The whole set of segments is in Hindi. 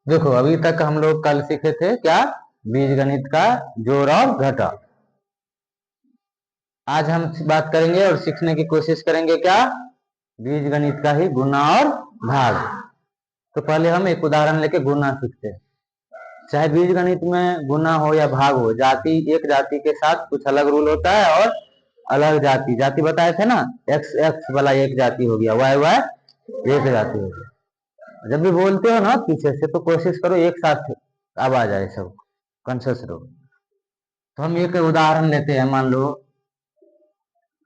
देखो अभी तक हम लोग कल सीखे थे क्या, बीजगणित का जोड़ और घटा। आज हम बात करेंगे और सीखने की कोशिश करेंगे क्या, बीजगणित का ही गुणा और भाग। तो पहले हम एक उदाहरण लेके गुणा सीखते हैं। चाहे बीजगणित में गुणा हो या भाग हो, जाति एक जाति के साथ कुछ अलग रूल होता है और अलग जाति जाति बताए थे ना, एक्स एक्स वाला एक जाति हो गया, वाई वाई एक जाति हो गया। जब भी बोलते हो ना पीछे से तो कोशिश करो एक साथ आवाज आए, सब कॉन्शियस रहो। तो हम एक उदाहरण लेते हैं, मान लो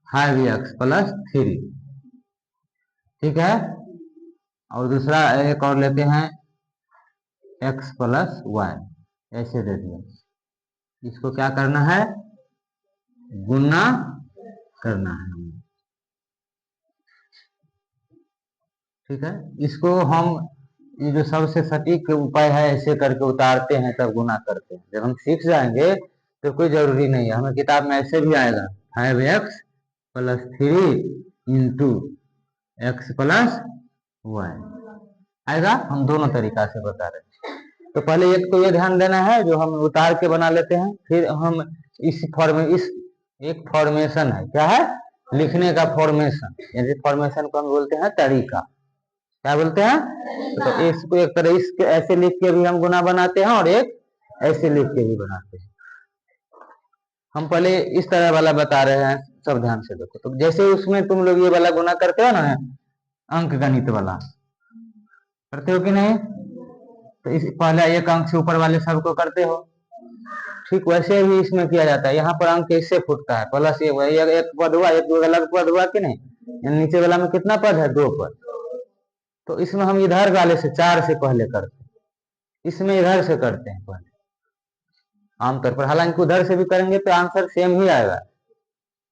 5x प्लस 3, ठीक है। और दूसरा एक और लेते हैं x प्लस वाई, ऐसे दे दिया। इसको क्या करना है, गुणा करना है, ठीक है। इसको हम ये जो सबसे सटीक उपाय है ऐसे करके उतारते हैं तब गुणा करते हैं। जब हम सीख जाएंगे तो कोई जरूरी नहीं है, हमें किताब में ऐसे भी आएगा 5x plus 3 into x plus y आएगा। हम दोनों तरीका से बता रहे हैं। तो पहले एक तो ये ध्यान देना है जो हम उतार के बना लेते हैं, फिर हम इस एक फॉर्मेशन है, क्या है, लिखने का फॉर्मेशन, यानी फॉर्मेशन को हम बोलते हैं तरीका, क्या बोलते हैं। तो इसको एक तरह इसके ऐसे लिख के भी हम गुना बनाते हैं और एक ऐसे लिख के भी बनाते हैं। हम पहले इस तरह वाला बता रहे हैं, सब ध्यान से देखो। तो जैसे उसमें तुम लोग ये वाला गुना करते हो ना, अंक गणित वाला करते हो कि नहीं, तो इस पहले एक अंक से ऊपर वाले सबको करते हो, ठीक वैसे ही इसमें किया जाता है। यहाँ पर अंक इससे फूटता है, प्लस एक पद हुआ, एक अलग पद हुआ कि नहीं, नीचे वाला में कितना पद है, 2 पद। तो इसमें हम इधर वाले से 4 से पहले करते हैं, इसमें इधर से करते हैं पहले आमतौर पर। हालांकि उधर से भी करेंगे तो आंसर सेम ही आएगा,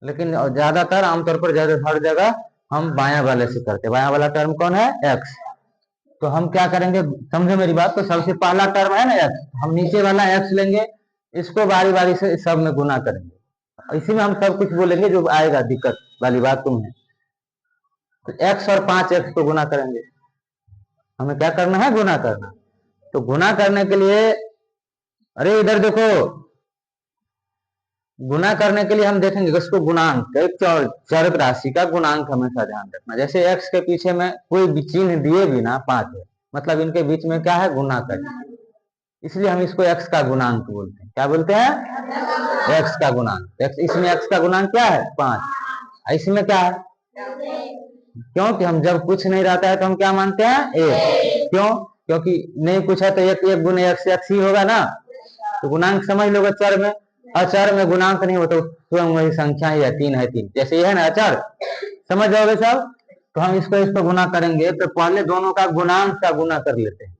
लेकिन ज्यादातर आमतौर पर हर जगह हम बाया वाले से करते हैं। बाया वाला टर्म कौन है, एक्स। तो हम क्या करेंगे, समझो मेरी बात। तो सबसे पहला टर्म है ना एक्स, हम नीचे वाला एक्स लेंगे, इसको बारी बारी से सब में गुना करेंगे। इसी में हम सब कुछ बोलेंगे जो आएगा, दिक्कत वाली बात तुम्हें। तो एक्स और 5x को गुना करेंगे। हमें क्या करना है, गुना करना। तो गुना करने के लिए, अरे इधर देखो, गुना करने के लिए हम देखेंगे उसको गुणांक, एक चौरक राशि का गुणांक हमेशा ध्यान रखना। जैसे x के पीछे में कोई चिन्ह दिए बिना 5 है, मतलब इनके बीच में क्या है, गुना कर, इसलिए हम इसको x का गुणांक बोलते हैं। क्या बोलते हैं, x का गुणांक। इसमें x का गुणांक क्या है, 5। इसमें क्या है, क्योंकि हम जब कुछ नहीं रहता है तो हम क्या मानते हैं, एक। क्यों, क्योंकि नहीं कुछ है तो एक गुने x ही होगा ना। तो गुणांक समझ लोगे, चर में, अचर में गुणांक नहीं हो तो स्वयं वही संख्या ही है, 3 है 3, जैसे ये है ना अचर, समझ जाओगे सब। तो हम इसको गुना करेंगे तो पहले दोनों का गुणांक का गुना कर लेते हैं।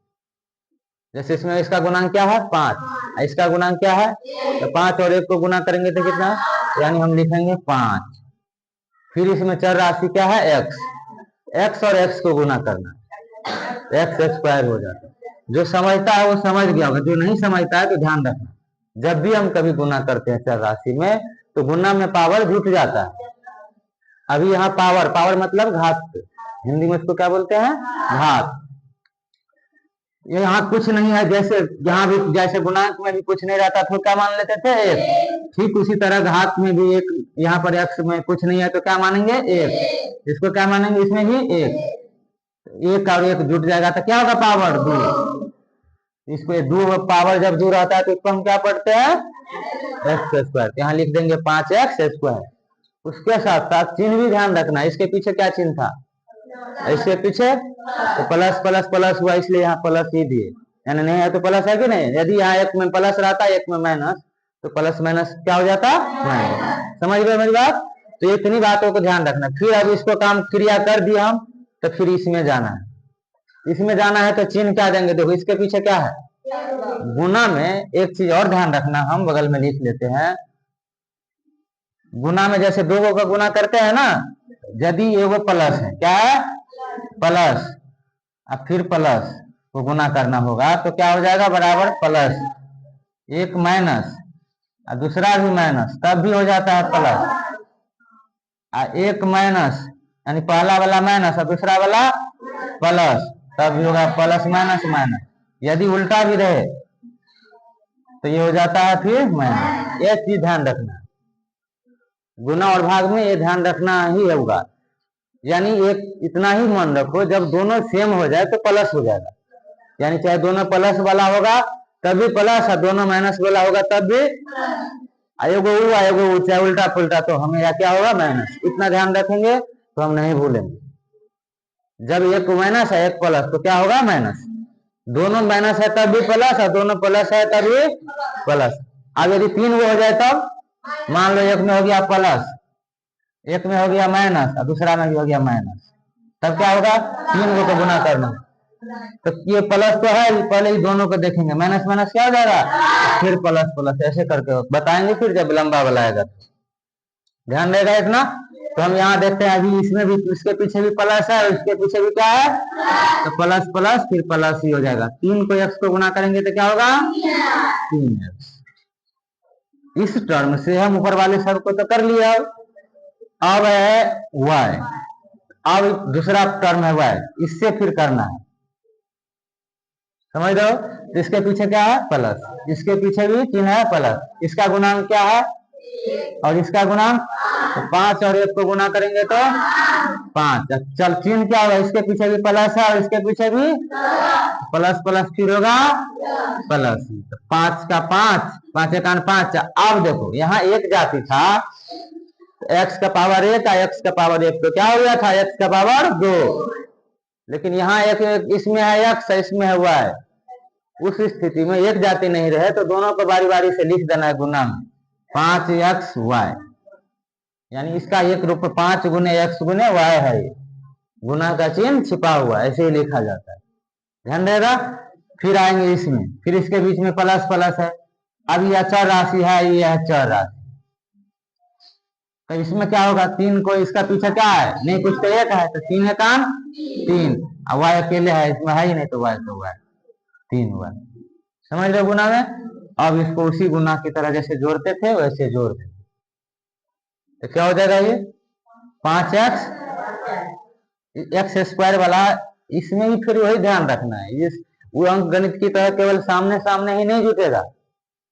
जैसे इसमें इसका गुणांक क्या है, 5, इसका गुणांक क्या है, तो 5 और 1 को गुना करेंगे तो कितना, यानी हम लिखेंगे 5। फिर इसमें चर राशि क्या है, x और x को गुना करना, x स्क्वायर हो जाता है। जो समझता है वो समझ गया होगा, जो नहीं समझता है तो ध्यान रखना, जब भी हम कभी गुना करते हैं चर राशि में तो गुना में पावर जुट जाता है। अभी यहाँ पावर मतलब घात, हिंदी में इसको क्या बोलते हैं, घात। यहाँ कुछ नहीं है, जैसे यहाँ भी जैसे गुणांक में भी कुछ नहीं रहता तो क्या मान लेते थे, एक। ठीक उसी तरह घात में भी एक, यहाँ पर x में कुछ नहीं है तो क्या मानेंगे, एक। इसको क्या मानेंगे, इसमें भी एक और एक जुट जाएगा तो क्या होगा, पावर 2। इसको 2 पावर जब 2 रहता है तो इसको हम क्या पढ़ते हैं, एक्स स्क्वायर। यहाँ लिख देंगे 5x स्क्वायर। उसके साथ साथ चिन्ह भी ध्यान रखना, इसके पीछे क्या चिन्ह था, इसके पीछे तो प्लस प्लस प्लस हुआ, इसलिए यहाँ प्लस ही दिए, यानी नहीं है तो प्लस है कि नहीं। यदि यहाँ एक में प्लस रहता, एक में माइनस, तो प्लस माइनस क्या हो जाता, माइनस। समझ गए मेरी बात। तो इतनी बातों को ध्यान रखना। फिर अब इसको काम क्रिया कर दिया हम, तो फिर इसमें जाना है। इसमें जाना है तो चिन्ह क्या देंगे, देखो इसके पीछे क्या है, गुना में एक चीज और ध्यान रखना, हम बगल में लिख लेते हैं। गुना में जैसे 2 का गुना करते हैं ना, यदि ये प्लस है, क्या है, प्लस, अब फिर प्लस को गुना करना होगा तो क्या हो जाएगा, बराबर प्लस, एक माइनस और दूसरा भी माइनस, तब भी हो जाता है प्लस। एक माइनस यानी पहला वाला माइनस और दूसरा वाला प्लस, तब भी होगा प्लस माइनस माइनस। यदि उल्टा भी रहे तो ये हो जाता है फिर माइनस। एक चीज ध्यान रखना, गुना और भाग में ये ध्यान रखना ही होगा। यानी एक इतना ही मान रखो, जब दोनों सेम हो जाए तो प्लस हो जाएगा। यानी चाहे दोनों प्लस वाला होगा तब भी प्लस, और दोनों माइनस वाला होगा तब भी आएगो चाहे उल्टा पुल्टा तो हमें या क्या होगा माइनस। इतना ध्यान रखेंगे तो हम नहीं भूलेंगे। जब एक माइनस है एक प्लस तो क्या होगा माइनस। दोनों माइनस है तब भी प्लस, और दोनों प्लस है तब भी प्लस। अब यदि 3 वो हो जाए तब मान लो एक में हो गया प्लस, एक में हो गया माइनस और दूसरा में भी हो गया माइनस, तब क्या होगा 3 को गुना करना। तो ये प्लस तो है, पहले ही दोनों को देखेंगे, माइनस माइनस क्या हो जाएगा फिर प्लस प्लस, ऐसे करके बताएंगे फिर जब लंबा वाला आएगा तो ध्यान रहेगा इतना। तो हम यहाँ देखते हैं अभी इसमें भी, इसके पीछे भी प्लस है और इसके पीछे भी क्या है, तो प्लस प्लस फिर प्लस ही हो जाएगा। 3 को x को गुना करेंगे तो क्या होगा 3x। इस टर्म से हम ऊपर वाले सब को तो कर लिया। अब है y, अब दूसरा टर्म है y, इससे फिर करना है, समझ रहे हो। तो इसके पीछे क्या है प्लस, इसके पीछे भी चिन्ह है प्लस, इसका गुणांक क्या है और इसका गुणांक, तो 5 और 1 को गुना करेंगे तो 5। चल चिन्ह क्या होगा, इसके पीछे भी प्लस है और इसके पीछे भी प्लस प्लस फिर होगा प्लस। तो 5 का 5, 5 एकान 5। अब देखो यहाँ एक जाति था, एक्स का पावर 1 का एक्स का पावर 1, तो क्या हो गया था एक्स का पावर 2। लेकिन यहाँ एक इसमें है एक्स, इसमें है वाई। उस स्थिति में एक जाति नहीं रहे तो दोनों को बारी बारी से लिख देना है गुना में, 5xy। यानी इसका एक रूप 5 गुने x गुने y है, ये गुना का चिन्ह छिपा हुआ, ऐसे ही लिखा जाता है, ध्यान रहेगा। फिर आएंगे इसमें, फिर इसके बीच में प्लस प्लस है। अब यह चर राशि है, ये है चर राशि, तो इसमें क्या होगा 3 को, इसका पीछे क्या है नहीं कुछ तो एक है, तो 3 एकान 3, और y अकेले है इसमें है ही नहीं, तो y तो y 3y, समझ रहे गुना में। अब इसको उसी गुना की तरह जैसे जोड़ते थे वैसे जोड़ देंगे, तो क्या हो जाएगा ये 5x, एक्स स्क्वायर वाला। इसमें भी फिर वही ध्यान रखना है, इस वो अंक गणित की तरह केवल सामने सामने ही नहीं जुटेगा।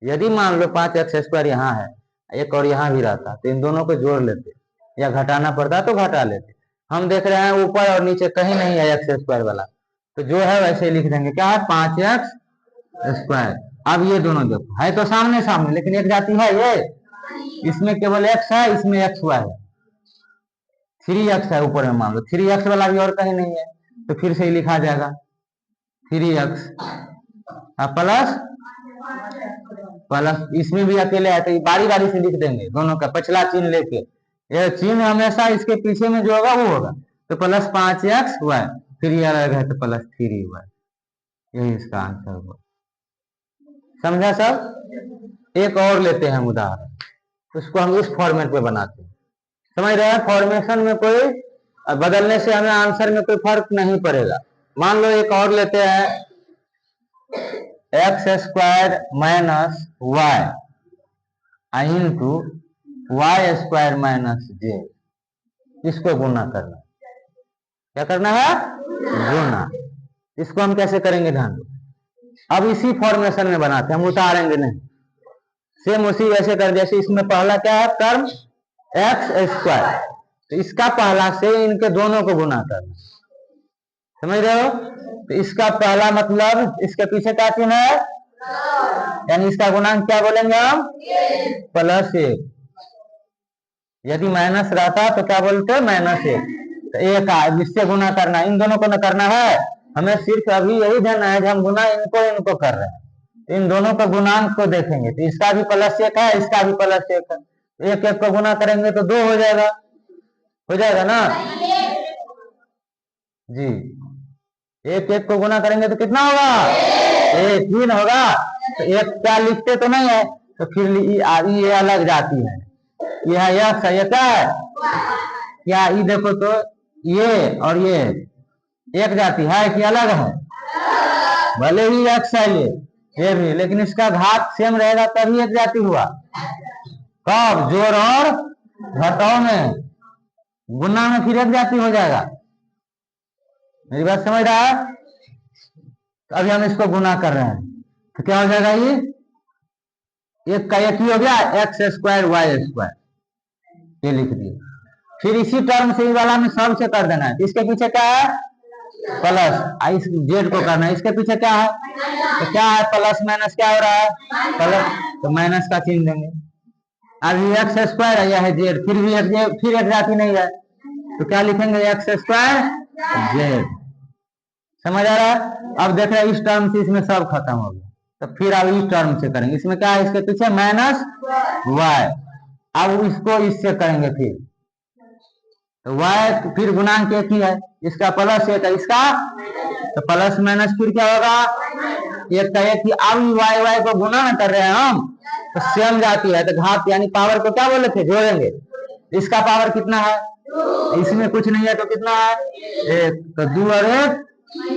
यदि मान लो 5x स्क्वायर यहाँ है, एक और यहाँ भी रहता, तो इन दोनों को जोड़ लेते, या घटाना पड़ता तो घटा लेते। हम देख रहे हैं ऊपर और नीचे कहीं नहीं है एक्स स्क्वायर वाला, तो जो है वैसे लिख देंगे, क्या है 5x स्क्वायर। अब ये दोनों देखो है तो सामने सामने, लेकिन एक जाति है ये, इसमें केवल x है, इसमें xy है, 3x है ऊपर में, मान लो 3x वाला भी और कहीं नहीं है, तो फिर से ही लिखा जाएगा 3x प्लस प्लस, इसमें भी अकेले है तो बारी बारी से लिख देंगे दोनों का पिछला चिन्ह लेके। ये चिन्ह हमेशा इसके पीछे में जो होगा वो होगा, तो प्लस 5xy, फिर ये अलग है तो प्लस 3y, यही इसका आंसर होगा। समझा सब। एक और लेते हैं उदाहरण, उसको हम इस फॉर्मेट में बनाते हैं, समझ रहे हैं। फॉर्मेशन में कोई बदलने से हमें आंसर में कोई फर्क नहीं पड़ेगा। मान लो एक और लेते हैं, x square minus y into y square minus j, इसको गुना करना। क्या करना है गुना। इसको हम कैसे करेंगे ध्यान दो, अब इसी फॉर्मेशन में बनाते हैं, हम उतारेंगे नहीं, सेम उसी वैसे कर, जैसे इसमें पहला क्या है टर्म एक्स स्क्वायर, तो इसका पहला से इनके दोनों को गुना करना, समझ रहे हो। तो इसका पहला मतलब इसके पीछे क्या चिन्ह है, यानी इसका गुणांक क्या बोलेंगे हम प्लस 1। यदि माइनस रहता तो क्या बोलते -1, तो 1 इससे गुना करना, इन दोनों को न करना है हमें, सिर्फ अभी यही ध्यान है कि हम गुना इनको कर रहे हैं, इन दोनों का गुणांक को देखेंगे, तो इसका भी +1 है, इसका भी +1 है, एक एक को गुना करेंगे तो 2 हो जाएगा ना जी। एक एक को गुना करेंगे तो कितना होगा 1, 3 होगा। तो एक क्या लिखते तो नहीं है, तो फिर ये अलग जाती है, यह एक्स है, ये क्या है क्या, ये देखो तो ये और ये एक जाति है कि अलग है, भले ही एक्स है ये भी, लेकिन इसका घात सेम रहेगा तभी एक जाति हुआ। कब जोड़ और घटाओ में, गुना में फिर एक जाति हो जाएगा। मेरी बात समझ रहा है। तो अभी हम इसको गुना कर रहे हैं तो क्या हो जाएगा, ये एक का एक ही हो गया, एक्स स्क्वायर वाई स्क्वायर, ये लिख दिए। फिर इसी टर्म से वाला में सब से कर देना है। इसके पीछे क्या है, प्लस, इस जेड को करना है। इसके पीछे क्या है, तो क्या है, प्लस माइनस क्या हो रहा है, प्लस, तो माइनस का चिन्ह देंगे। अभी एक्स स्क्वायर है, यह है जेड, फिर भी फिर एक जाति नहीं है, तो क्या लिखेंगे, एक्स स्क्वायर जेड। समझ आ रहा है। अब देख रहे हैं इस टर्म से इसमें सब खत्म हो गया, तो फिर अब इस टर्म से करेंगे। इसमें क्या है, इसके पीछे माइनस वाई। अब इसको इससे करेंगे फिर, तो y फिर गुणांक एक ही है, इसका प्लस एक है, इसका तो प्लस माइनस फिर क्या होगा, एक का एक ही। अब वाई वाई को गुना कर रहे हैं हम, तो सेम जाती है, तो घात यानी पावर को क्या बोले थे, जोड़ेंगे। इसका पावर कितना है, इसमें कुछ नहीं है तो कितना है, एक, तो 2 और 1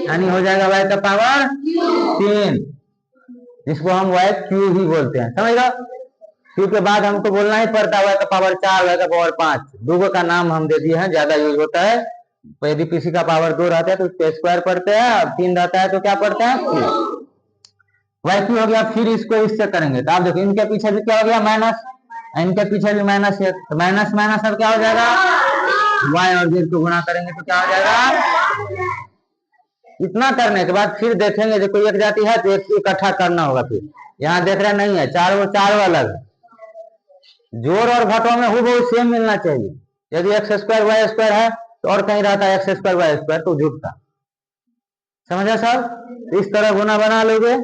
यानी हो जाएगा y का पावर 3, जिसको हम y क्यूब ही बोलते हैं, समझ लो। फिर के बाद हमको बोलना ही पड़ता है y का पावर 4, y का पावर 5, दो का नाम हम दे दिए हैं, ज्यादा यूज होता है। तो यदि किसी का पावर 2 रहता है तो उसके स्क्वायर पढ़ते हैं, और 3 रहता है तो क्या पढ़ते हैं, वाई क्यू हो गया। फिर इसको इससे करेंगे, तो आप देखो इनके पीछे भी क्या हो गया, माइनस, इनके पीछे भी माइनस है, तो माइनस माइनस अब क्या हो जाएगा, वाई और जेड को गुणा करेंगे तो क्या हो जाएगा। इतना करने के बाद फिर देखेंगे जो कोई एक जाति है तो एक इकट्ठा करना होगा। फिर यहाँ देख रहे नहीं है, चारों अलग है, जोड़ और घटों में हूबहू सेम मिलना चाहिए। यदि एक्स स्क्वायर वाई स्क्वायर है तो और कहीं रहता है एक्स स्क्वायर वाई स्क्वायर, तो झूठता। समझा सर, इस तरह गुना बना लोगे।